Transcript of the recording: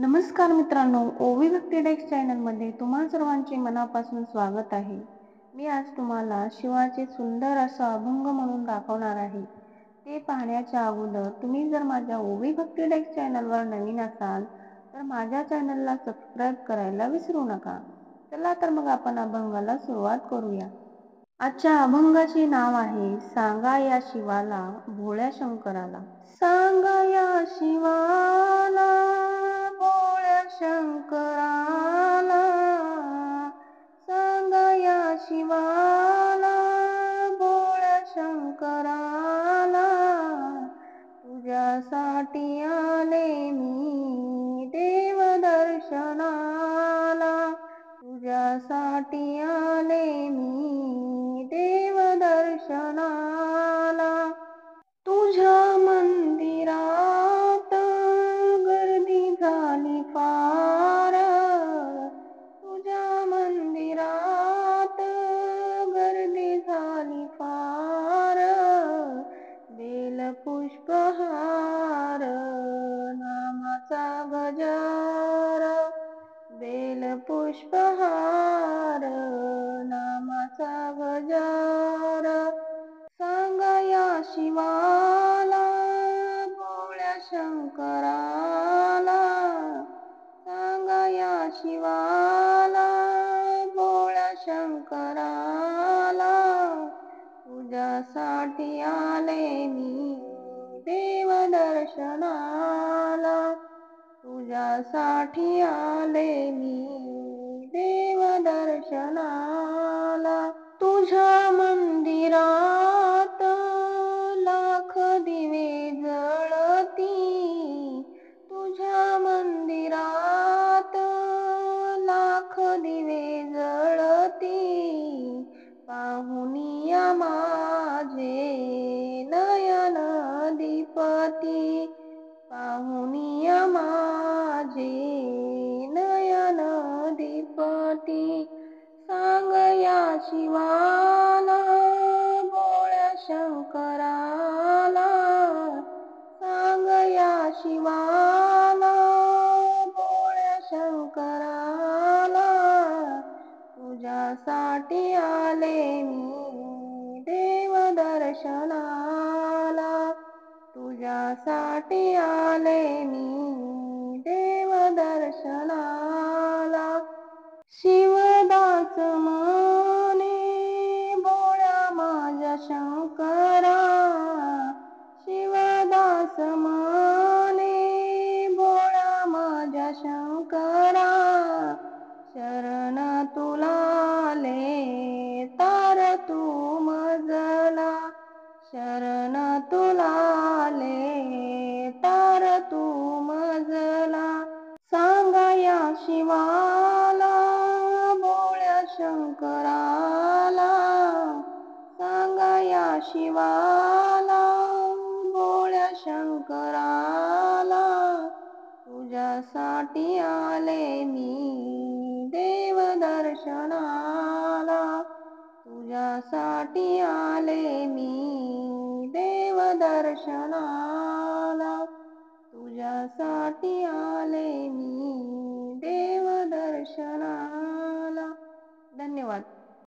नमस्कार मित्रांनो, ओवी भक्ती डेस्क चॅनलमध्ये तुम्हा सर्वांचे मनापासून स्वागत आहे. मी आज तुम्हाला शिवाचे सुंदर असा अभंग म्हणून दाखवणार आहे. ते पाहण्याच्या अगोदर तुम्ही जर माझ्या ओवी भक्ती डेस्क चॅनलवर नवीन असाल तर माझ्या चॅनलला सबस्क्राईब करायला विसरू नका. चला तर मग आपण अभंगाला सुरुवात करूया. आजच्या अभंगाचे नाव आहे सांगा या शिवाला भोळ्या शंकराला. सांगा या शिवाला भोळ्या शंकराला, सांगा या शिवाला भोळ्या शंकराला, तुझ्यासाठी आले मी देव दर्शनाला, तुझ्यासाठी आले मी देव दर्शनाला. तुझ्या मंदिरात गर्दी झाली फार, तुझ्या मंदिरात गर्दी झाली फार, बेलपुष्पहार नामाचा गजर, बेलपुष्पहार नामाचा गजर. सांगा या शिवाला भोळ्या शंकराला, सांगा या शिवाला भोळ्या शंकराला, तुझ्यासाठी आले मी देव दर्शनाला, तुझ्यासाठी आले मी देव दर्शनाला. तुझ्या मंदिरात लाख दिवे जळती, तुझ्या मंदिरात लाख दिवे जळती, पाहुनिया माझे नयन दीपती, पाहुनिया माझे नयन दीपती. सांग या शिवाला भोळ्या शंकराला, सांग या शिवाला भोळ्या शंकराला, तुझ्यासाठी आले मी देव दर्शनाला, तुझ्यासाठी आले मी देव दर्शनाला. शिवदास म्हणे भोळ्या माझ्या शंकरा, शिवदास म्हणे भोळ्या माझ्या शंकरा, शरण तुला आले तार तू मजला, शरण तुला आले तार तू मजला. सांगा या शिवाला भोळ्या शंकराला, सांगा या शिवाला भोळ्या शंकराला, तुझ्यासाठी आले मी देव दर्शनाला, तुझ्यासाठी आले मी देव दर्शनाला, तुझ्यासाठी आले मी देव दर्शनाला. धन्यवाद.